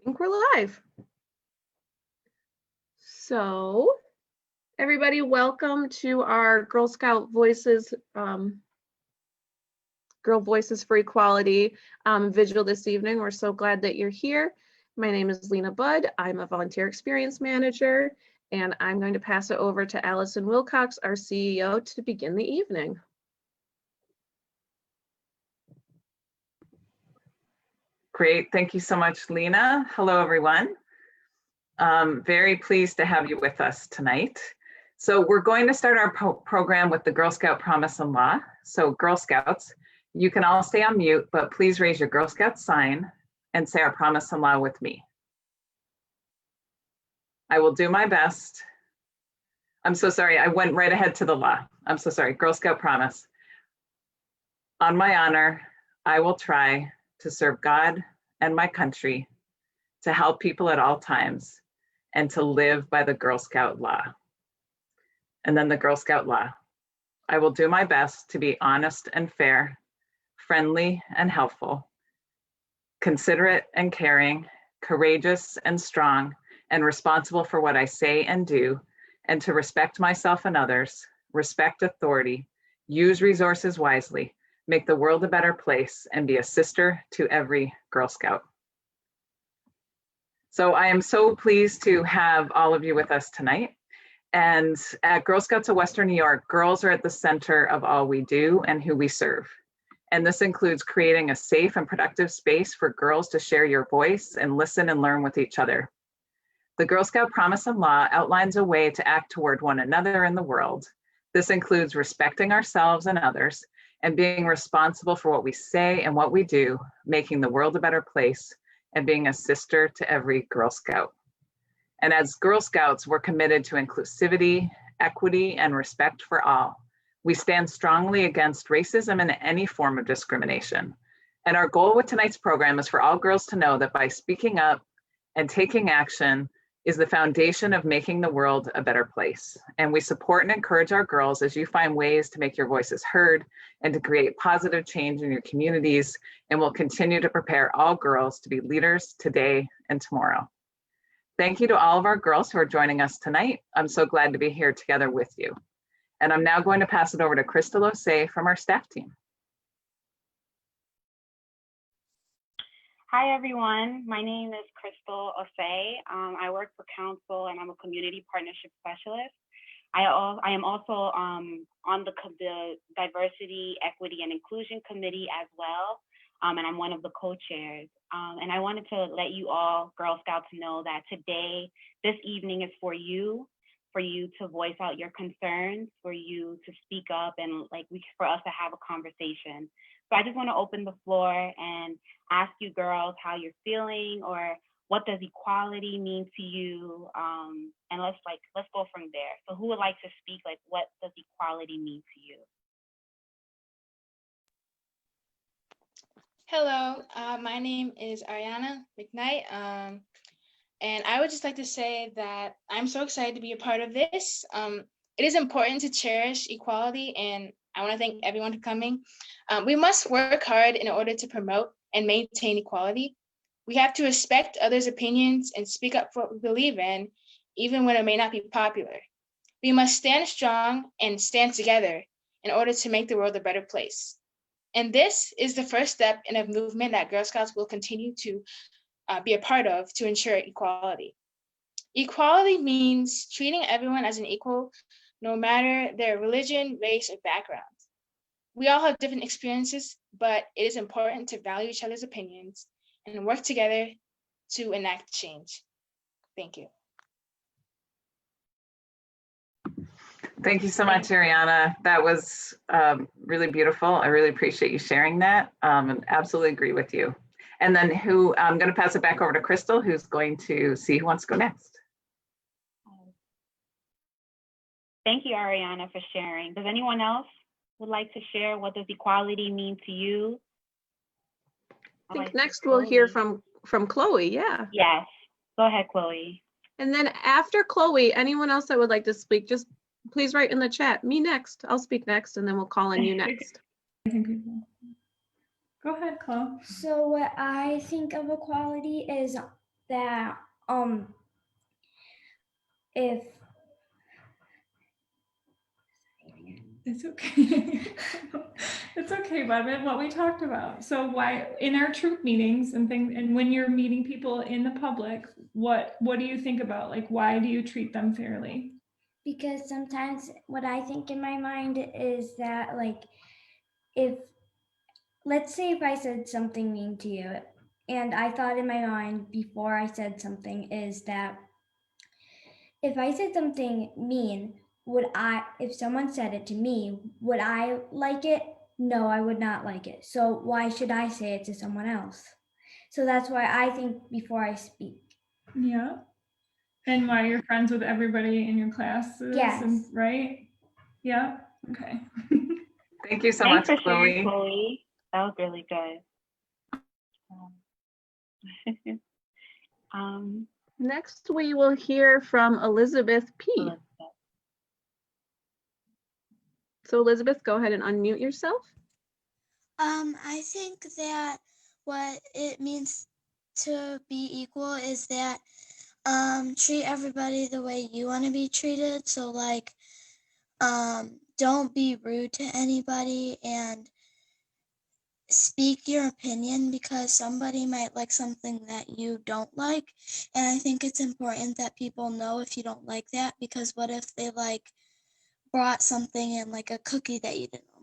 think we're live. So, everybody, welcome to our Girl Scout Voices, Girl Voices for Equality vigil this evening. We're so glad that you're here. My name is Lena Budd. I'm a volunteer experience manager, and I'm going to pass it over to Allison Wilcox, our CEO, to begin the evening. Great, thank you so much, Lena. Hello, everyone. Very pleased to have you with us tonight. So we're going to start our program with the Girl Scout Promise and Law. So Girl Scouts, you can all stay on mute, but please raise your Girl Scout sign and say our promise and law with me. I will do my best. I'm so sorry, I went right ahead to the law. I'm so sorry, Girl Scout promise. On my honor, I will try to serve God and my country, to help people at all times, and to live by the Girl Scout law. And then the Girl Scout law. I will do my best to be honest and fair, friendly and helpful, considerate and caring, courageous and strong, and responsible for what I say and do, and to respect myself and others, respect authority, use resources wisely, make the world a better place, and be a sister to every Girl Scout. So I am so pleased to have all of you with us tonight. And at Girl Scouts of Western New York, girls are at the center of all we do and who we serve. And this includes creating a safe and productive space for girls to share your voice and listen and learn with each other. The Girl Scout Promise and Law outlines a way to act toward one another in the world. This includes respecting ourselves and others, and being responsible for what we say and what we do, making the world a better place, and being a sister to every Girl Scout. And as Girl Scouts, we're committed to inclusivity, equity, and respect for all. We stand strongly against racism and any form of discrimination. And our goal with tonight's program is for all girls to know that by speaking up and taking action is the foundation of making the world a better place. And we support and encourage our girls as you find ways to make your voices heard and to create positive change in your communities, and we'll continue to prepare all girls to be leaders today and tomorrow. Thank you to all of our girls who are joining us tonight. I'm so glad to be here together with you. And I'm now going to pass it over to Crystal Osei from our staff team. Hi, everyone. My name is Crystal Osei. I work for council and I'm a community partnership specialist. I am also on the Diversity, Equity, and Inclusion Committee as well. And I'm one of the co-chairs. And I wanted to let you all, Girl Scouts, know that today, this evening is for you to voice out your concerns, for you to speak up, and for us to have a conversation. So I just want to open the floor and ask you girls how you're feeling, or what does equality mean to you? And let's go from there. So who would like to speak? What does equality mean to you? Hello, my name is Ariana McKnight, and I would just like to say that I'm so excited to be a part of this. It is important to cherish equality, and I want to thank everyone for coming. We must work hard in order to promote and maintain equality. We have to respect others' opinions and speak up for what we believe in, even when it may not be popular. We must stand strong and stand together in order to make the world a better place. And this is the first step in a movement that Girl Scouts will continue to be a part of to ensure equality. Equality means treating everyone as an equal, no matter their religion, race, or background. We all have different experiences, but it is important to value each other's opinions and work together to enact change. Thank you. Thank you so much, Ariana. That was really beautiful. I really appreciate you sharing that, and absolutely agree with you. And then I'm going to pass it back over to Crystal, who's going to see who wants to go next. Thank you, Ariana, for sharing. Does anyone else would like to share what does equality mean to you? I think next we'll hear from Chloe, yeah. Yes, go ahead, Chloe. And then after Chloe, anyone else that would like to speak, just please write in the chat, me next. I'll speak next, and then we'll call on you next. Go ahead, Chloe. So what I think of equality is that if It's okay. It's okay, Bubba, what we talked about. So why in our troop meetings and things, and when you're meeting people in the public, what do you think about? Like, why do you treat them fairly? because sometimes what I think in my mind is that, like, if, let's say if I said something mean to you, and I thought in my mind before I said something is that if I said something mean, if someone said it to me, would I like it? No, I would not like it. So why should I say it to someone else? So that's why I think before I speak. Yeah. And why you're friends with everybody in your classes, Yes. right? Yeah, okay. Thank you so Thanks much, for sharing, Chloe. Chloe. That was really good. Next, we will hear from Elizabeth P. Elizabeth. So Elizabeth, go ahead and unmute yourself. I think that what it means to be equal is that treat everybody the way you want to be treated. So like don't be rude to anybody and speak your opinion because somebody might like something that you don't like. And I think it's important that people know if you don't like that, because what if they like brought something in, like a cookie that you didn't like?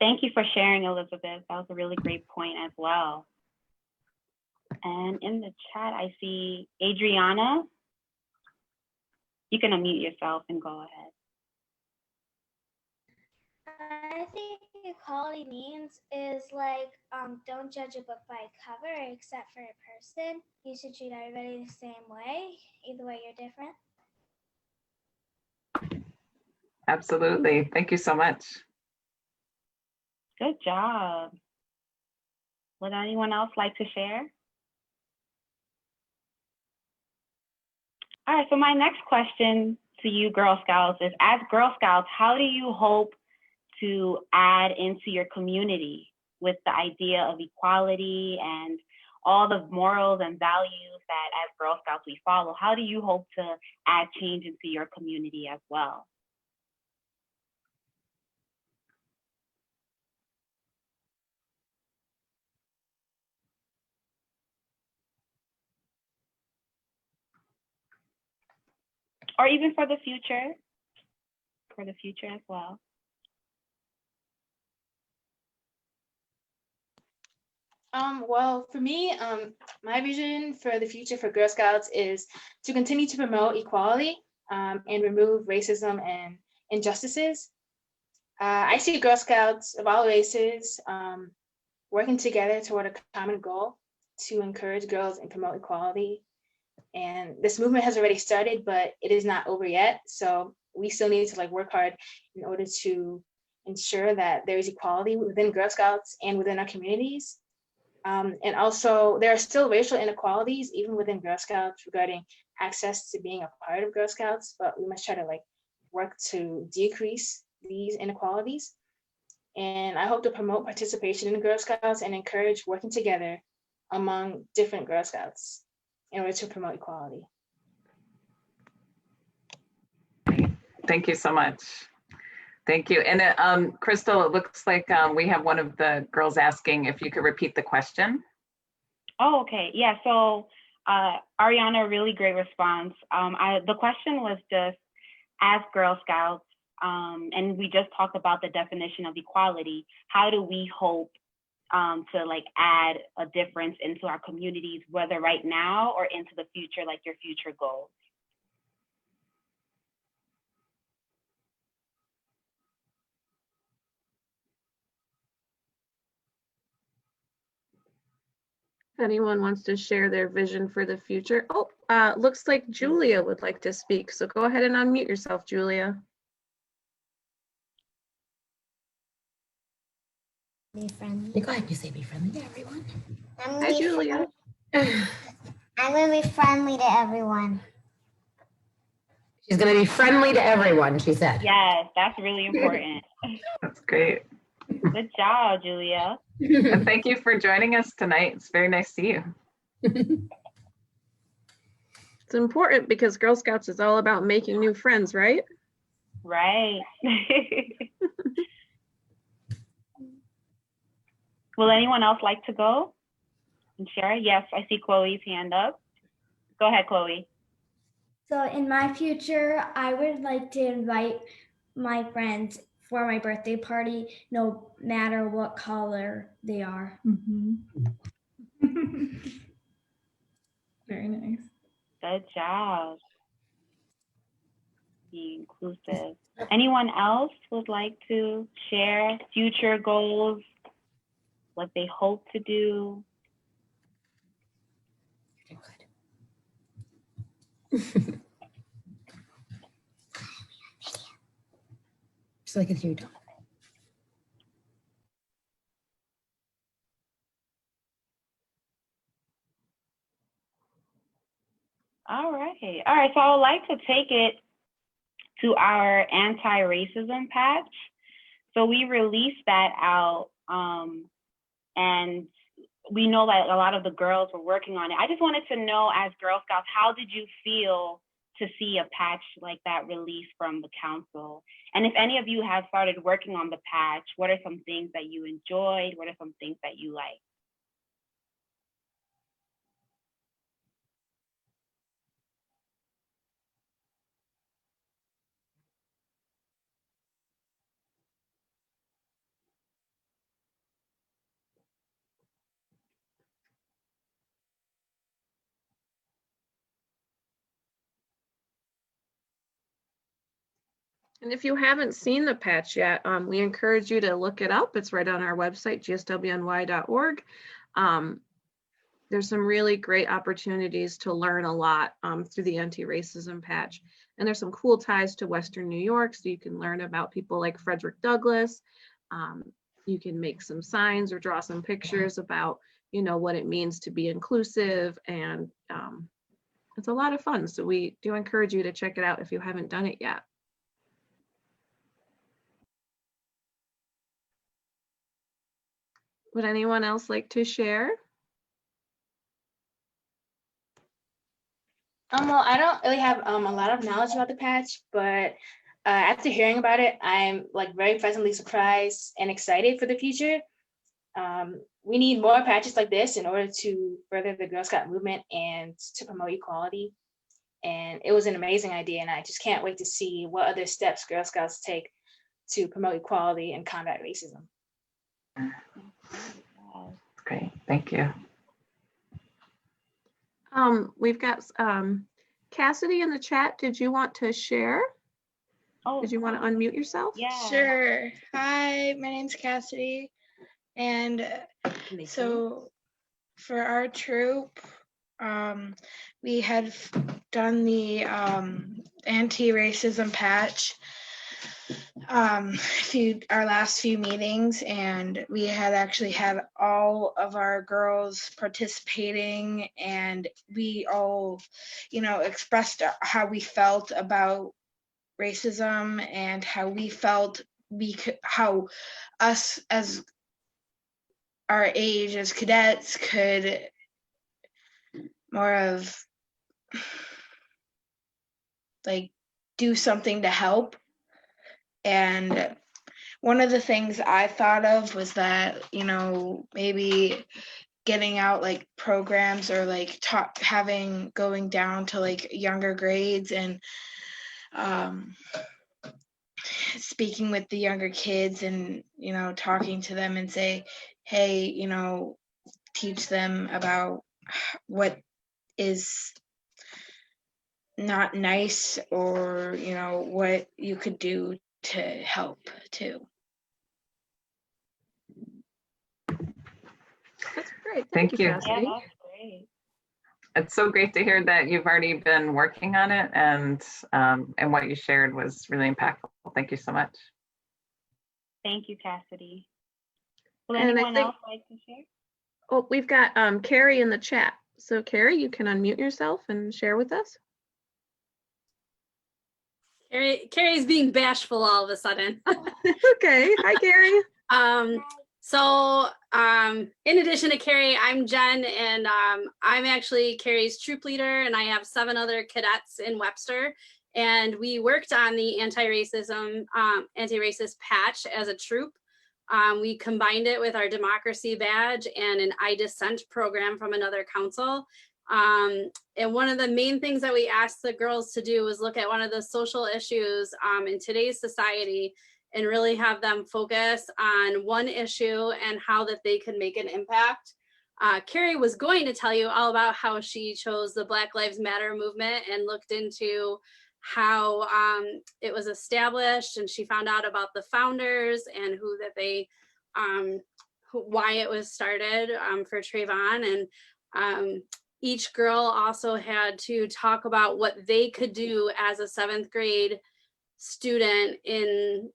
Thank you for sharing, Elizabeth. That was a really great point as well. And in the chat, I see Adriana. You can unmute yourself and go ahead. I think equality means is like don't judge a book by a cover except for a person. You should treat everybody the same way, either way you're different. Absolutely. Thank you so much. Good job. Would anyone else like to share? All right, so my next question to you Girl Scouts is, as Girl Scouts, how do you hope to add into your community with the idea of equality and all the morals and values that as Girl Scouts we follow? How do you hope to add change into your community as well? Or even for the future as well. Well, for me, my vision for the future for Girl Scouts is to continue to promote equality and remove racism and injustices. I see Girl Scouts of all races working together toward a common goal to encourage girls and promote equality. And this movement has already started, but it is not over yet. So we still need to work hard in order to ensure that there is equality within Girl Scouts and within our communities. And also, there are still racial inequalities even within Girl Scouts regarding access to being a part of Girl Scouts, but we must try to work to decrease these inequalities. And I hope to promote participation in Girl Scouts and encourage working together among different Girl Scouts in order to promote equality. Thank you so much. Thank you. And Crystal, it looks like we have one of the girls asking if you could repeat the question. Oh, okay. Yeah, so Ariana, really great response. The question was just, as Girl Scouts, and we just talked about the definition of equality, how do we hope to add a difference into our communities, whether right now or into the future, like your future goals? If anyone wants to share their vision for the future. Oh, looks like Julia would like to speak. So go ahead and unmute yourself, Julia. Be friendly. Go ahead, you say be friendly to everyone. Hi, Julia. I'm going to be friendly to everyone. She's going to be friendly to everyone, she said. Yes, that's really important. That's great. Good job, Julia. And thank you for joining us tonight. It's very nice to see you. It's important because Girl Scouts is all about making new friends, right? Right. Will anyone else like to go and share? Yes, I see Chloe's hand up. Go ahead, Chloe. So in my future, I would like to invite my friends for my birthday party, no matter what color they are. Very nice. Good job. Be inclusive. Anyone else would like to share future goals, what they hope to do? So I can hear you talk. All right. All right. So I would like to take it to our anti-racism patch. So we released that out, and we know that a lot of the girls were working on it. I just wanted to know, as Girl Scouts, how did you feel to see a patch like that released from the council? And if any of you have started working on the patch, what are some things that you enjoyed? What are some things that you liked? And if you haven't seen the patch yet, we encourage you to look it up. It's right on our website, gswny.org. There's some really great opportunities to learn a lot through the anti-racism patch. And there's some cool ties to Western New York, so you can learn about people like Frederick Douglass. You can make some signs or draw some pictures about, you know, what it means to be inclusive, and it's a lot of fun. So we do encourage you to check it out if you haven't done it yet. Would anyone else like to share? Well, I don't really have a lot of knowledge about the patch, but after hearing about it, I'm like very pleasantly surprised and excited for the future. We need more patches like this in order to further the Girl Scout movement and to promote equality. And it was an amazing idea, and I just can't wait to see what other steps Girl Scouts take to promote equality and combat racism. Great, thank you. We've got Cassidy in the chat. Did you want to share? Oh, did you want to unmute yourself? Yeah. Sure. Hi, my name's Cassidy. And so for our troop, we had done the anti-racism patch our last few meetings, and we had actually had all of our girls participating, and we all, you know, expressed how we felt about racism and how we felt how us as our age as cadets could more of like do something to help. And one of the things I thought of was that, you know, maybe getting out like programs or like going down to like younger grades and speaking with the younger kids and, you know, talking to them and say, hey, you know, teach them about what is not nice, or, you know, what you could do to help too. That's great. Thank you. Yeah, Cassidy. that's great. It's so great to hear that you've already been working on it, and what you shared was really impactful. Thank you so much. Thank you, Cassidy. Will And anyone else like to share? Oh, we've got Carrie in the chat. So Carrie, you can unmute yourself and share with us. Carrie's being bashful all of a sudden. Okay. Hi, Carrie. In addition to Carrie, I'm Jen, and I'm actually Carrie's troop leader, and I have 7 other cadets in Webster. And we worked on the anti-racist patch as a troop. We combined it with our democracy badge and an I Dissent program from another council. And one of the main things that we asked the girls to do was look at one of the social issues in today's society and really have them focus on one issue and how that they could make an impact. Carrie was going to tell you all about how she chose the Black Lives Matter movement and looked into how it was established, and she found out about the founders and who that they, why it was started for Trayvon. And each girl also had to talk about what they could do as a 7th grade student in,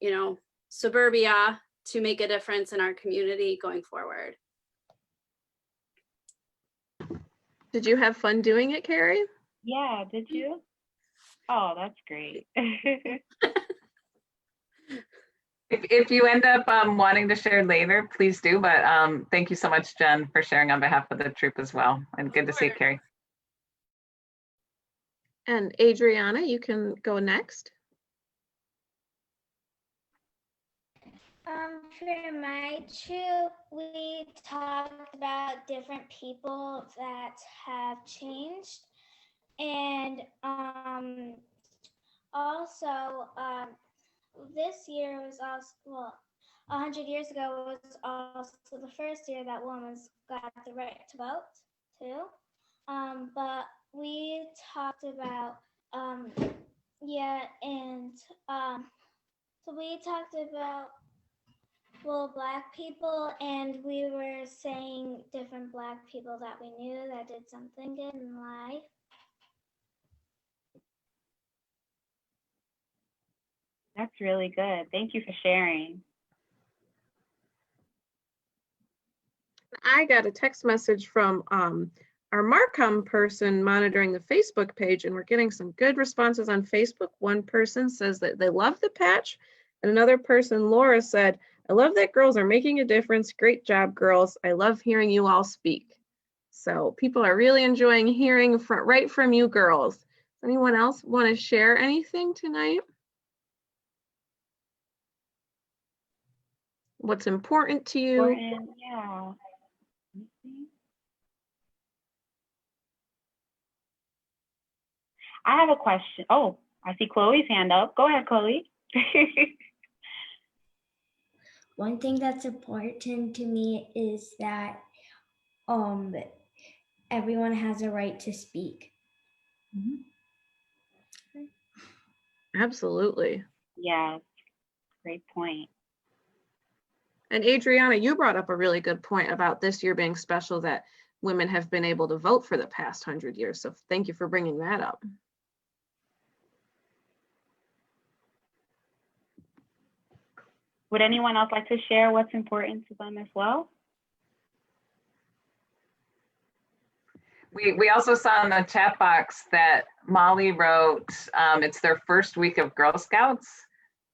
suburbia to make a difference in our community going forward. Did you have fun doing it, Carrie? Yeah, did you? Oh, that's great. If you end up wanting to share later, please do. But thank you so much, Jen, for sharing on behalf of the troop as well. And good to see you, Carrie. And Adriana, you can go next. For my troop, we talked about different people that have changed, and also this year was also, 100 years ago was also the first year that women got the right to vote too. But we talked about so we talked about Black people, and we were saying different Black people that we knew that did something good in life. That's really good. Thank you for sharing. I got a text message from our Marcom person monitoring the Facebook page, and we're getting some good responses on Facebook. One person says that they love the patch, and another person, Laura, said, I love that girls are making a difference. Great job, girls. I love hearing you all speak. So people are really enjoying hearing right from you girls. Does anyone else want to share anything tonight? What's important to you? Yeah. I have a question. Oh, I see Chloe's hand up. Go ahead, Chloe. One thing that's important to me is that everyone has a right to speak. Absolutely. Yeah, great point. And Adriana, you brought up a really good point about this year being special, that women have been able to vote for the past 100 years. So thank you for bringing that up. Would anyone else like to share what's important to them as well? We also saw in the chat box that Molly wrote, it's their first week of Girl Scouts,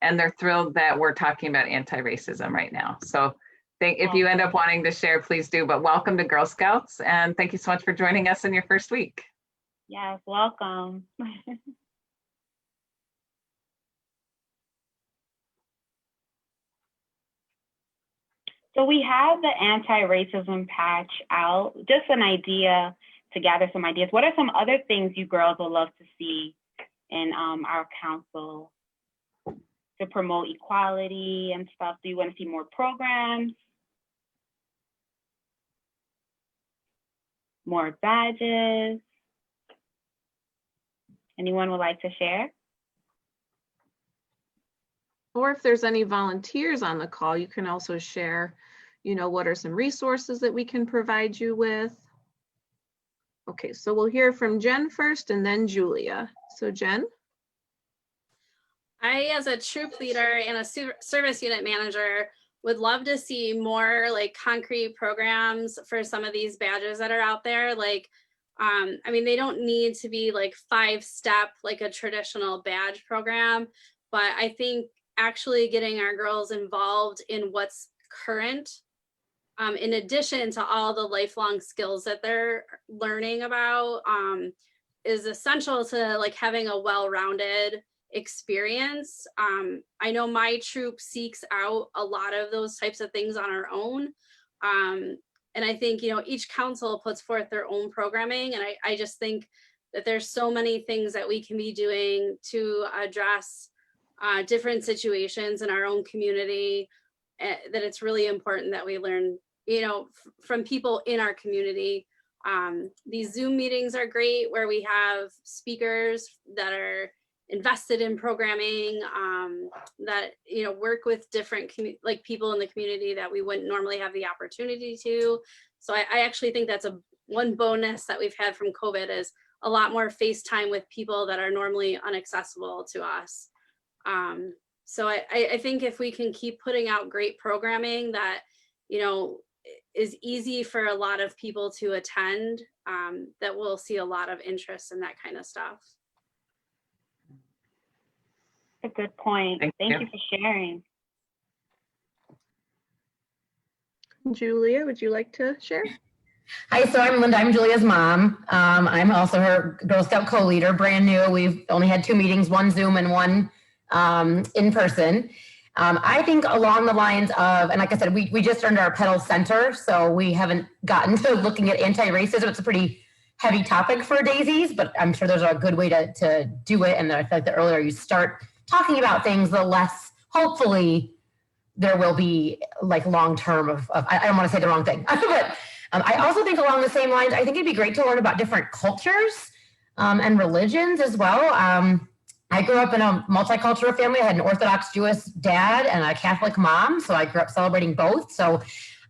and they're thrilled that we're talking about anti-racism right now. So if you end up wanting to share, please do, but welcome to Girl Scouts, and thank you so much for joining us in your first week. Yes, welcome. So we have the anti-racism patch out, just an idea to gather some ideas. What are some other things you girls would love to see in our council to promote equality and stuff? Do you want to see more programs? More badges? Anyone would like to share? Or if there's any volunteers on the call, you can also share, what are some resources that we can provide you with. Okay, so we'll hear from Jen first and then Julia. So Jen? I, as a troop leader and a service unit manager, would love to see more concrete programs for some of these badges that are out there. I mean, they don't need to be 5-step, a traditional badge program, but I think actually getting our girls involved in what's current, in addition to all the lifelong skills that they're learning about, is essential to like having a well-rounded experience. I know my troop seeks out a lot of those types of things on our own. And I think, each council puts forth their own programming. And I just think that there's so many things that we can be doing to address different situations in our own community, that it's really important that we learn, from people in our community. These Zoom meetings are great where we have speakers that are invested in programming, that work with different people in the community that we wouldn't normally have the opportunity to. So I actually think that's one bonus that we've had from COVID, is a lot more FaceTime with people that are normally inaccessible to us. So I think if we can keep putting out great programming that is easy for a lot of people to attend, that we'll see a lot of interest in that kind of stuff. A good point. Thank you for sharing. Julia, would you like to share? Hi, so I'm Linda. I'm Julia's mom. I'm also her Girl Scout co-leader, brand new. We've only had 2 meetings, one Zoom and one in person. I think along the lines of, and like I said, we just earned our pedal center, so we haven't gotten to looking at anti-racism. It's a pretty heavy topic for Daisies, but I'm sure there's a good way to do it. And I feel like the earlier you start talking about things, the less, hopefully, there will be like long-term of I don't want to say the wrong thing, but I also think along the same lines, I think it'd be great to learn about different cultures and religions as well. I grew up in a multicultural family. I had an Orthodox Jewish dad and a Catholic mom, so I grew up celebrating both. So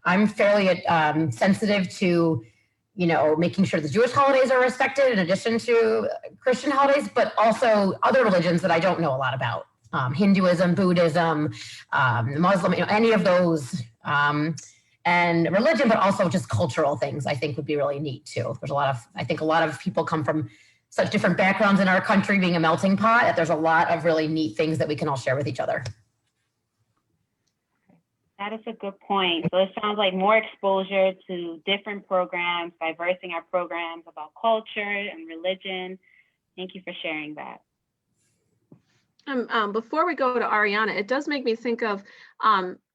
I'm fairly sensitive to, making sure the Jewish holidays are respected in addition to Christian holidays, but also other religions that I don't know a lot about. Hinduism, Buddhism, Muslim, any of those, and religion, but also just cultural things I think would be really neat too. There's I think a lot of people come from such different backgrounds in our country, being a melting pot, that there's a lot of really neat things that we can all share with each other. That is a good point. So it sounds like more exposure to different programs, diversing our programs about culture and religion. Thank you for sharing that. Before we go to Ariana, it does make me think of,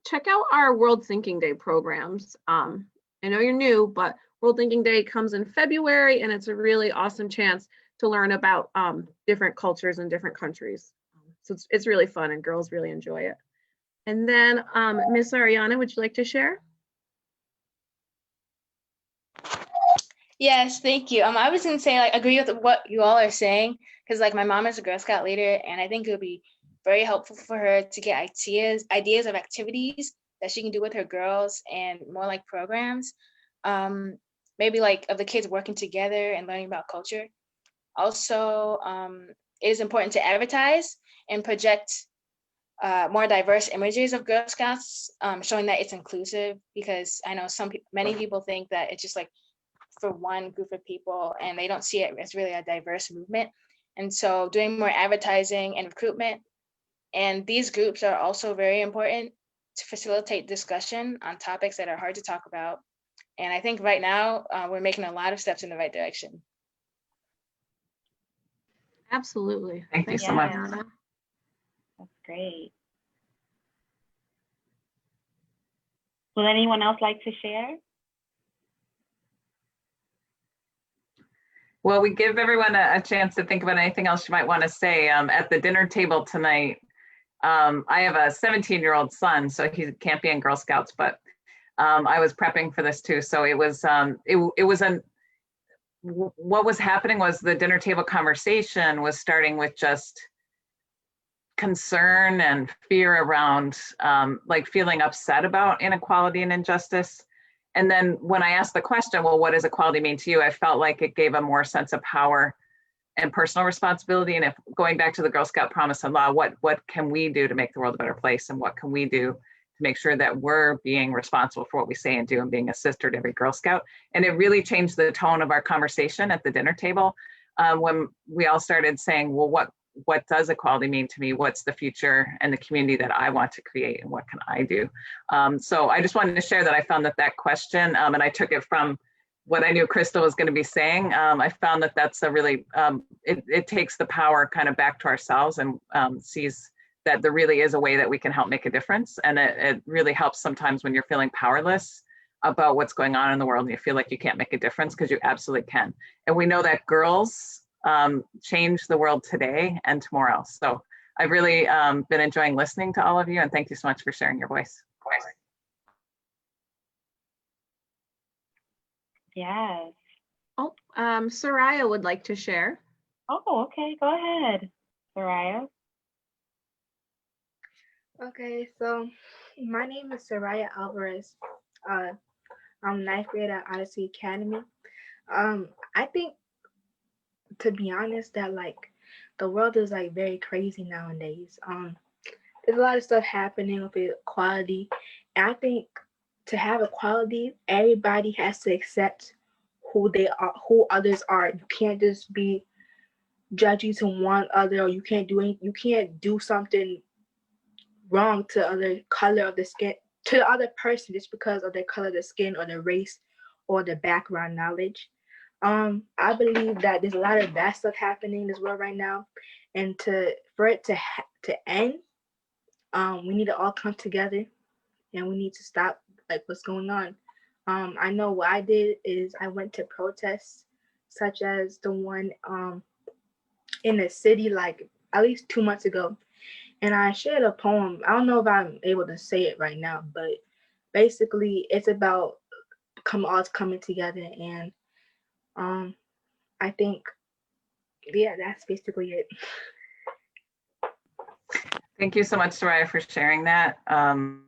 check out our World Thinking Day programs. I know you're new, but World Thinking Day comes in February, and it's a really awesome chance to learn about different cultures and different countries. So it's really fun, and girls really enjoy it. And then Miss Ariana, would you like to share? Yes, thank you. I was gonna say, like, agree with what you all are saying, because like my mom is a Girl Scout leader, and I think it would be very helpful for her to get ideas of activities that she can do with her girls, and more like programs, maybe like of the kids working together and learning about culture. Also, it is important to advertise and project more diverse images of Girl Scouts, showing that it's inclusive, because I know many people think that it's just like for one group of people, and they don't see it as really a diverse movement. And so doing more advertising and recruitment, and these groups are also very important to facilitate discussion on topics that are hard to talk about. And I think right now we're making a lot of steps in the right direction. Absolutely. Thank you so much. Ariana. That's great. Would anyone else like to share? Well, we give everyone a chance to think about anything else you might want to say. At the dinner table tonight, I have a 17-year-old son, so he can't be in Girl Scouts, but I was prepping for this too. So it was what was happening was the dinner table conversation was starting with just concern and fear around like feeling upset about inequality and injustice. And then when I asked the question, well, what does equality mean to you? I felt like it gave a more sense of power and personal responsibility. And if going back to the Girl Scout promise and law, what can we do to make the world a better place? And what can we do to make sure that we're being responsible for what we say and do, and being a sister to every Girl Scout? And it really changed the tone of our conversation at the dinner table when we all started saying, well, what does equality mean to me? What's the future and the community that I want to create, and what can I do? So I just wanted to share that I found that question, and I took it from what I knew Crystal was going to be saying. I found that that's a really, it takes the power kind of back to ourselves, and sees that there really is a way that we can help make a difference. And it really helps sometimes when you're feeling powerless about what's going on in the world and you feel like you can't make a difference, because you absolutely can. And we know that girls change the world today and tomorrow. So I've really been enjoying listening to all of you, and thank you so much for sharing your voice. Yes. Oh, Soraya would like to share. Oh, okay. Go ahead, Soraya. Okay, so my name is Soraya Alvarez. I'm ninth grade at Odyssey Academy. I think, to be honest, that like the world is like very crazy nowadays. There's a lot of stuff happening with equality, and I think to have equality, everybody has to accept who they are, who others are. You can't just be judgy to one other, or you can't do something wrong to other color of the skin, to the other person, just because of their color of the skin or their race or their background knowledge. I believe that there's a lot of bad stuff happening in this world right now, and for it to end, we need to all come together, and we need to stop like what's going on. I know what I did is I went to protests such as the one in the city like at least 2 months ago, and I shared a poem. I don't know if I'm able to say it right now, but basically it's about all coming together, and I think, yeah, that's basically it. Thank you so much, Soraya, for sharing that. And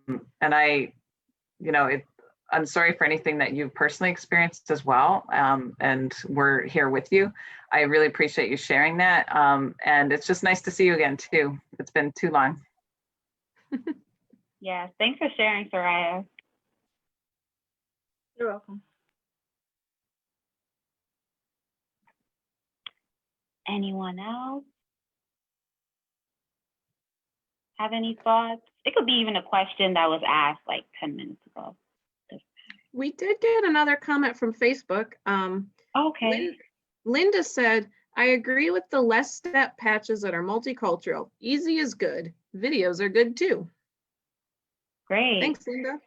I'm sorry for anything that you've personally experienced as well. And we're here with you. I really appreciate you sharing that. And it's just nice to see you again too. It's been too long. Yeah, thanks for sharing, Soraya. You're welcome. Anyone else have any thoughts? It could be even a question that was asked like 10 minutes ago. We did get another comment from Facebook. Okay. Linda said, I agree with the less step patches that are multicultural. Easy is good. Videos are good too. Great. Thanks, Linda.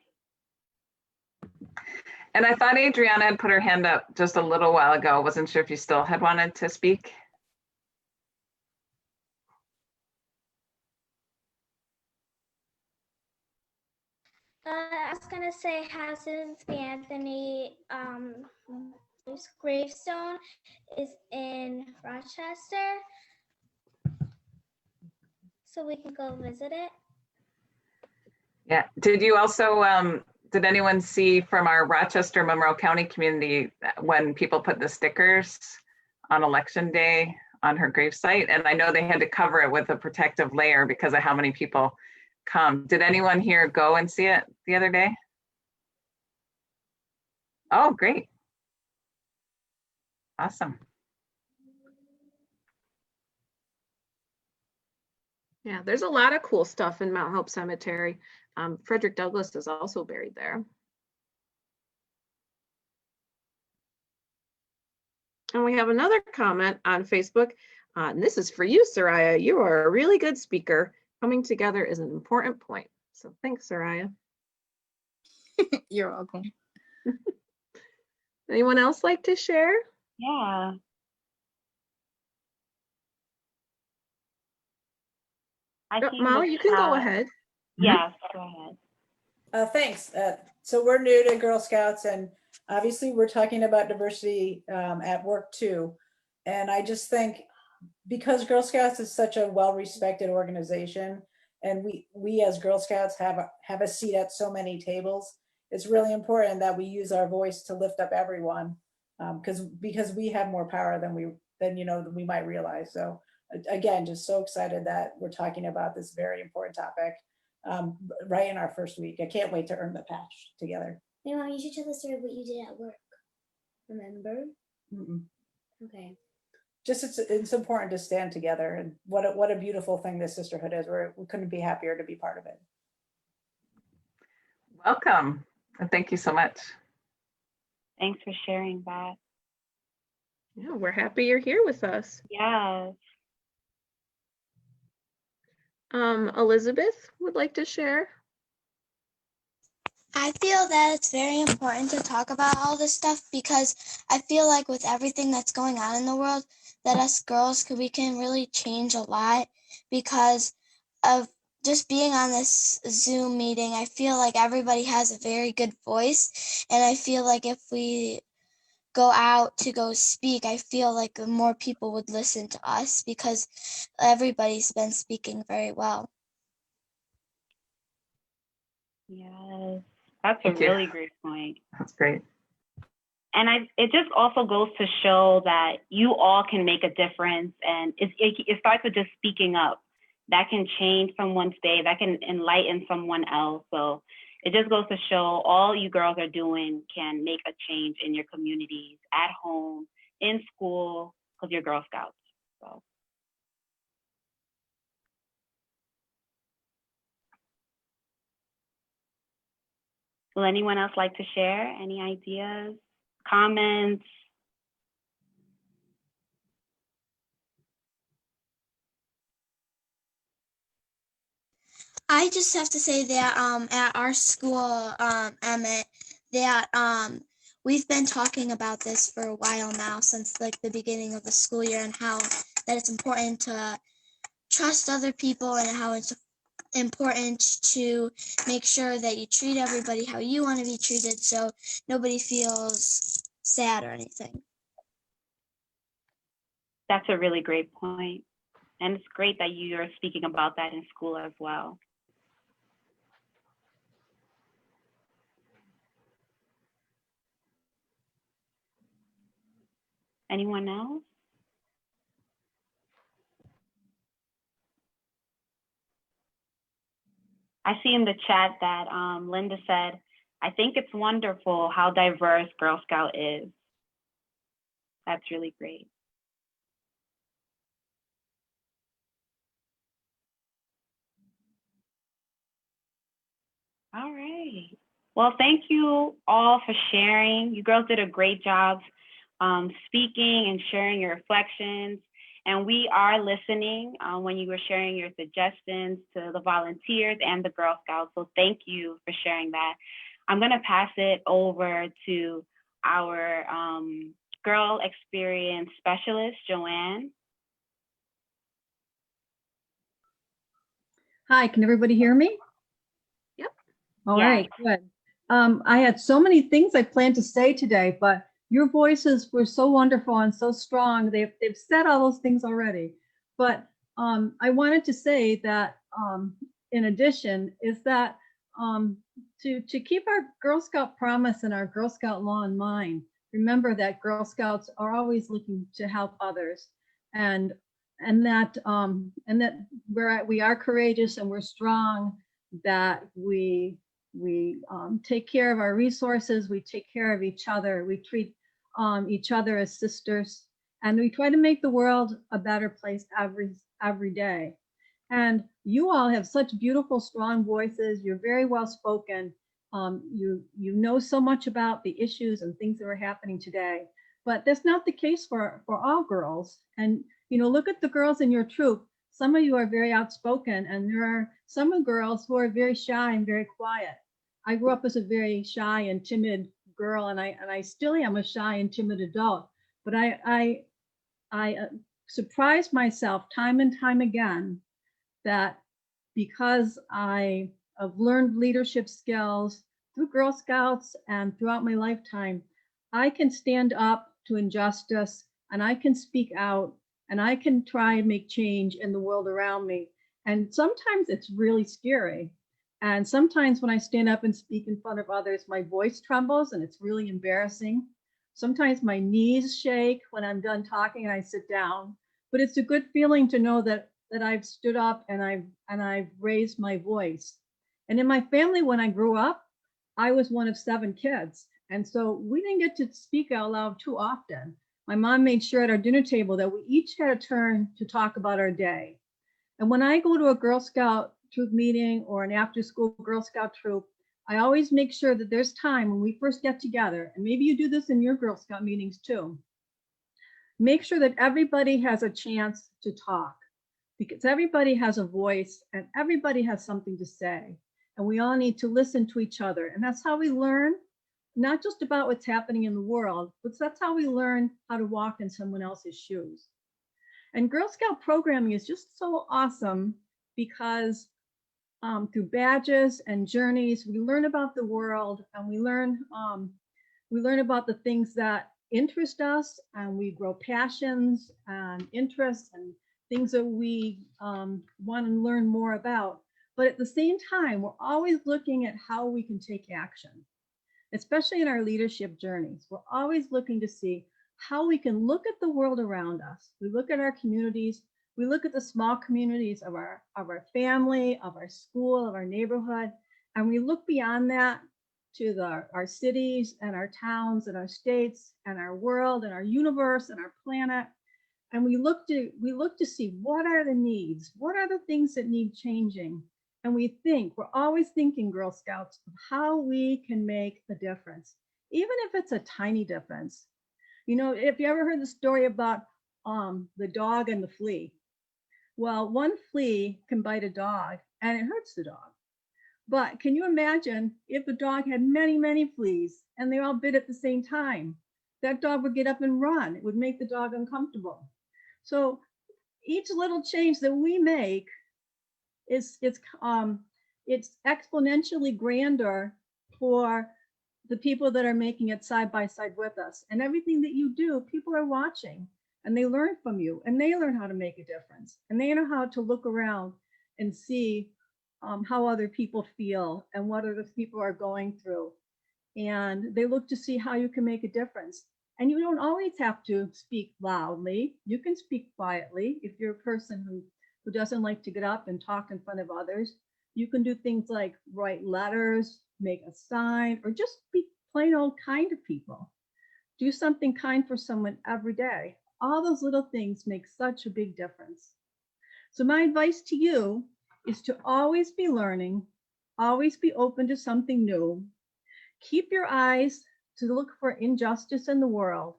And I thought Adriana had put her hand up just a little while ago. Wasn't sure if you still had wanted to speak. I was gonna say, Hassan's Anthony gravestone is in Rochester, so we can go visit it. Yeah. Did you also, did anyone see from our Rochester Monroe County community when people put the stickers on election day on her gravesite? And I know they had to cover it with a protective layer because of how many people come. Did anyone here go and see it the other day? Oh, great. Awesome. Yeah, there's a lot of cool stuff in Mount Hope Cemetery. Frederick Douglass is also buried there. And we have another comment on Facebook. And this is for you, Soraya. You are a really good speaker. Coming together is an important point. So thanks, Soraya. You're welcome. Anyone else like to share? Yeah. Molly, you can go ahead. Yes, go ahead. Thanks. So we're new to Girl Scouts, and obviously we're talking about diversity at work too. And I just think because Girl Scouts is such a well-respected organization, and we as Girl Scouts have a seat at so many tables, it's really important that we use our voice to lift up everyone, because we have more power than we might realize. So again, just so excited that we're talking about this very important topic right in our first week. I can't wait to earn the patch together. Hey, Mom, you should tell the story of what you did at work. Remember? Mm-mm. Okay. just it's important to stand together, and what a beautiful thing this sisterhood is. We couldn't be happier to be part of it. Welcome, and thank you so much. Thanks for sharing that. Yeah, we're happy you're here with us. Yes. Elizabeth would like to share. I feel that it's very important to talk about all this stuff because I feel like with everything that's going on in the world, that us girls, we can really change a lot because of just being on this Zoom meeting. I feel like everybody has a very good voice, and I feel like if we go out to go speak, I feel like more people would listen to us because everybody's been speaking very well. Yes, that's a Thank you. really great point. That's great. And it just also goes to show that you all can make a difference, and it starts with just speaking up. That can change someone's day, that can enlighten someone else. So it just goes to show all you girls are doing can make a change in your communities, at home, in school, because you're Girl Scouts. So. Will anyone else like to share any ideas, comments? I just have to say that at our school, Emmett, that we've been talking about this for a while now, since like the beginning of the school year, and how that it's important to trust other people and how it's important to make sure that you treat everybody how you want to be treated, so nobody feels sad or anything. That's a really great point. And it's great that you're speaking about that in school as well. Anyone else? I see in the chat that Linda said, I think it's wonderful how diverse Girl Scout is. That's really great. All right. Well, thank you all for sharing. You girls did a great job speaking and sharing your reflections. And we are listening when you were sharing your suggestions to the volunteers and the Girl Scouts. So thank you for sharing that. I'm going to pass it over to our Girl Experience Specialist, Joanne. Hi, can everybody hear me? Yep. All Yes. right, good. I had so many things I planned to say today, but your voices were so wonderful and so strong. They've said all those things already. But I wanted to say that in addition is that to keep our Girl Scout promise and our Girl Scout law in mind, remember that Girl Scouts are always looking to help others, and that we are courageous and we're strong, that we take care of our resources, we take care of each other, we treat each other as sisters, and we try to make the world a better place every day. And you all have such beautiful, strong voices. You're very well spoken. You know so much about the issues and things that are happening today, but that's not the case for all girls. And you know, look at the girls in your troop. Some of you are very outspoken, and there are some girls who are very shy and very quiet. I grew up as a very shy and timid girl, and I still am a shy and timid adult. But I surprised myself time and time again that because I have learned leadership skills through Girl Scouts and throughout my lifetime, I can stand up to injustice, and I can speak out, and I can try and make change in the world around me. And sometimes it's really scary. And sometimes when I stand up and speak in front of others, my voice trembles and it's really embarrassing. Sometimes my knees shake when I'm done talking and I sit down. But it's a good feeling to know that I've stood up and I've raised my voice. And in my family, when I grew up, I was one of 7 kids. And so we didn't get to speak out loud too often. My mom made sure at our dinner table that we each had a turn to talk about our day. And when I go to a Girl Scout troop meeting or an after-school Girl Scout troop, I always make sure that there's time when we first get together, and maybe you do this in your Girl Scout meetings too. Make sure that everybody has a chance to talk, because everybody has a voice and everybody has something to say. And we all need to listen to each other. And that's how we learn, not just about what's happening in the world, but that's how we learn how to walk in someone else's shoes. And Girl Scout programming is just so awesome because through badges and journeys, we learn about the world, and we learn about the things that interest us, and we grow passions and interests and things that we want to learn more about. But at the same time, we're always looking at how we can take action, especially in our leadership journeys. We're always looking to see how we can look at the world around us. We look at our communities. We look at the small communities of our family, of our school, of our neighborhood, and we look beyond that to our cities and our towns and our states and our world and our universe and our planet. And we look to see what are the needs, what are the things that need changing. And we're always thinking, Girl Scouts, of how we can make a difference, even if it's a tiny difference. You know, if you ever heard the story about the dog and the flea. Well, one flea can bite a dog and it hurts the dog. But can you imagine if the dog had many, many fleas and they all bit at the same time? That dog would get up and run. It would make the dog uncomfortable. So each little change that we make it's exponentially grander for the people that are making it side by side with us. And everything that you do, people are watching and they learn from you, and they learn how to make a difference, and they know how to look around and see how other people feel and what other people are going through. And they look to see how you can make a difference. And you don't always have to speak loudly. You can speak quietly. If you're a person who doesn't like to get up and talk in front of others, you can do things like write letters, make a sign, or just be plain old kind to people. Do something kind for someone every day. All those little things make such a big difference. So my advice to you is to always be learning, always be open to something new. Keep your eyes to look for injustice in the world.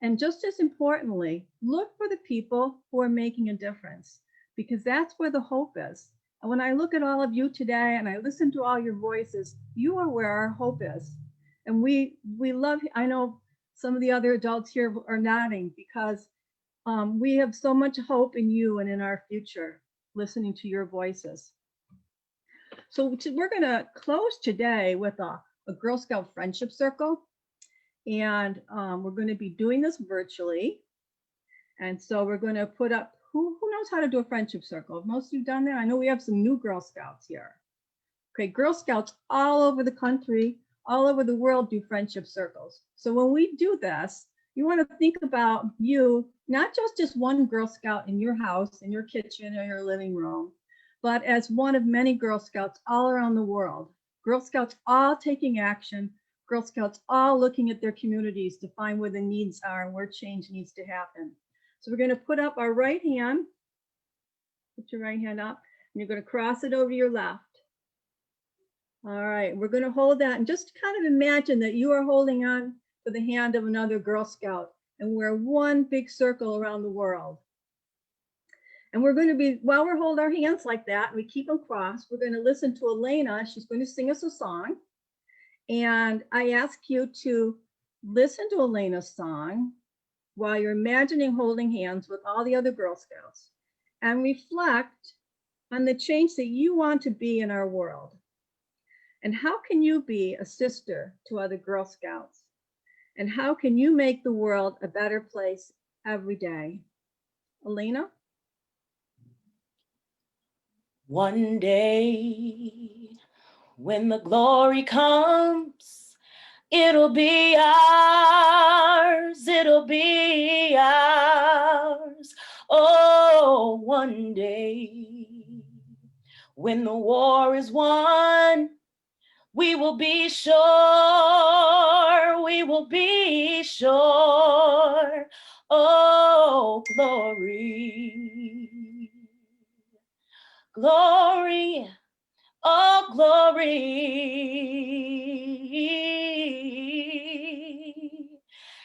And just as importantly, look for the people who are making a difference, because that's where the hope is. And when I look at all of you today and I listen to all your voices, you are where our hope is. And we love, I know some of the other adults here are nodding, because we have so much hope in you and in our future, listening to your voices. So we're going to close today with a Girl Scout friendship circle. And we're going to be doing this virtually. And so we're going to put up, who knows how to do a friendship circle? Have most of you done that? I know we have some new Girl Scouts here. Okay, Girl Scouts all over the country, all over the world do friendship circles. So when we do this, you want to think about you, not just as one Girl Scout in your house, in your kitchen, or your living room, but as one of many Girl Scouts all around the world. Girl Scouts all taking action, Girl Scouts all looking at their communities to find where the needs are and where change needs to happen. So we're going to put up our right hand, put your right hand up, and you're going to cross it over your left. All right, we're going to hold that and just kind of imagine that you are holding on to the hand of another Girl Scout, and we're one big circle around the world. And we're going to be, while we're holding our hands like that, and we keep them crossed, we're going to listen to Elena. She's going to sing us a song. And I ask you to listen to Elena's song while you're imagining holding hands with all the other Girl Scouts, and reflect on the change that you want to be in our world. And how can you be a sister to other Girl Scouts? And how can you make the world a better place every day? Elena? One day when the glory comes, it'll be ours, it'll be ours. Oh, one day when the war is won, we will be sure, we will be sure. Oh, glory. Glory. Oh, glory.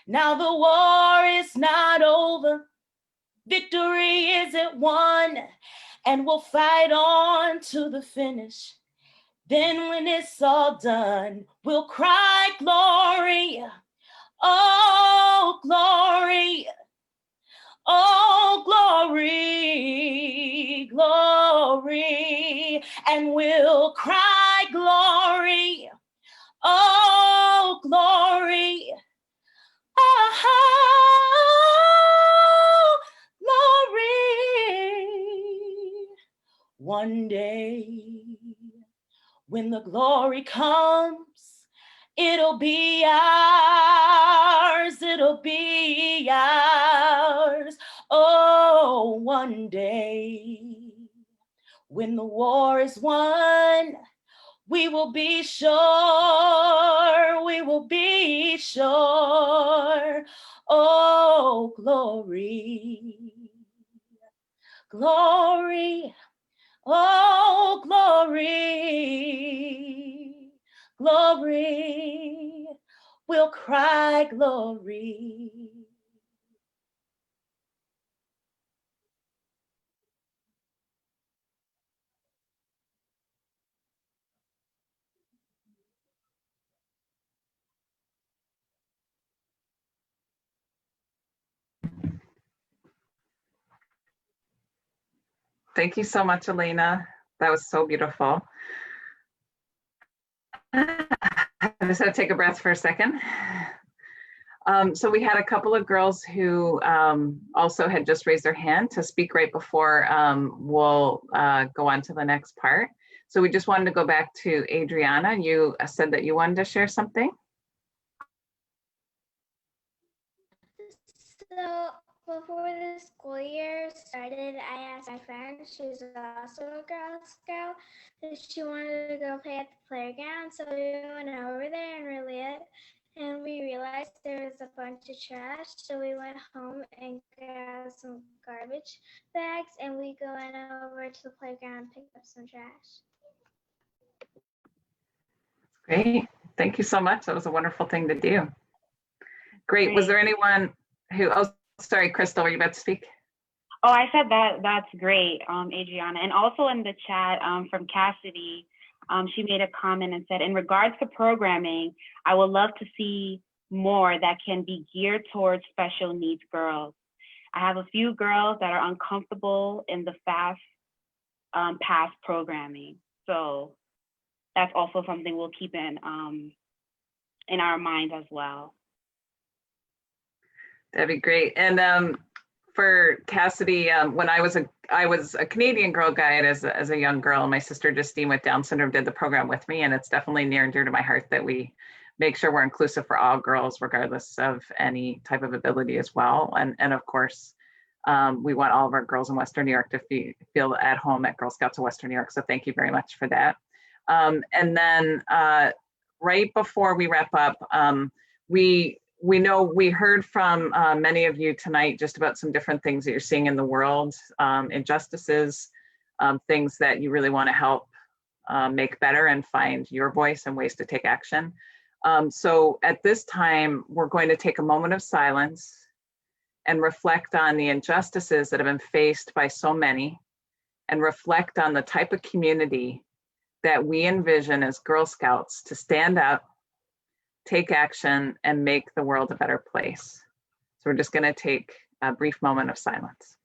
Now the war is not over. Victory isn't won. And we'll fight on to the finish. Then when it's all done, we'll cry glory. Oh, glory. Oh, glory, glory, and we'll cry glory. Oh, glory. Oh, glory. One day when the glory comes, it'll be ours, it'll be ours. Oh, one day when the war is won, we will be sure, we will be sure. Oh, glory, glory, oh, glory, glory, we'll cry glory. Thank you so much, Elena. That was so beautiful. I just had to take a breath for a second. So we had a couple of girls who also had just raised their hand to speak right before we'll go on to the next part. So we just wanted to go back to Adriana. You said that you wanted to share something. So before the school year started, I asked my friend, she's also a Girl Scout, if she wanted to go play at the playground. So we went over there and we lit, and we realized there was a bunch of trash. So we went home and grabbed some garbage bags, and we went over to the playground and picked up some trash. Great. Thank you so much. That was a wonderful thing to do. Great. Was there anyone who, oh, sorry, Crystal, were you about to speak? Oh, I said that's great, Adriana. And also in the chat from Cassidy, she made a comment and said, in regards to programming, I would love to see more that can be geared towards special needs girls. I have a few girls that are uncomfortable in the fast past programming. So that's also something we'll keep in our minds as well. That'd be great. And for Cassidy, when I was a Canadian Girl Guide as a young girl, and my sister Justine with Down syndrome did the program with me, and it's definitely near and dear to my heart that we make sure we're inclusive for all girls, regardless of any type of ability as well. And of course, we want all of our girls in Western New York to feel at home at Girl Scouts of Western New York. So thank you very much for that. And then right before we wrap up, we know we heard from many of you tonight just about some different things that you're seeing in the world, injustices, things that you really want to help make better and find your voice and ways to take action. So at this time, we're going to take a moment of silence and reflect on the injustices that have been faced by so many, and reflect on the type of community that we envision as Girl Scouts to stand up, take action, and make the world a better place. So we're just going to take a brief moment of silence.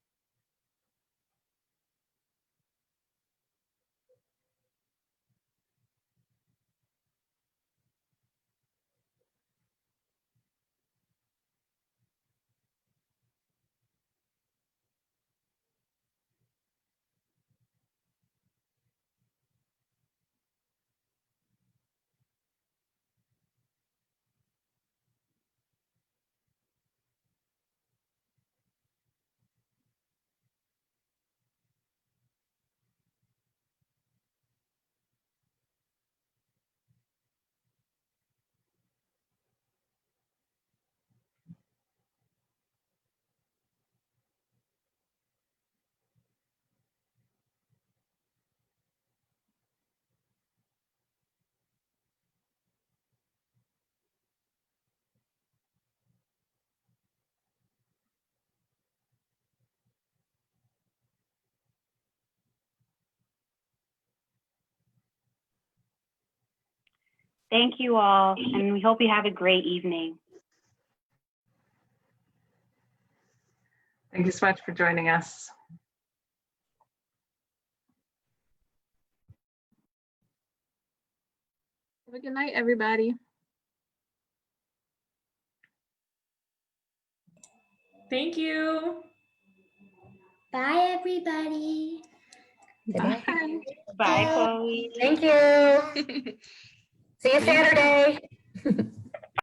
Thank you all, and we hope you have a great evening. Thank you so much for joining us. Have a good night, everybody. Thank you. Bye, everybody. Bye. Bye, Chloe. Thank you. See you Saturday.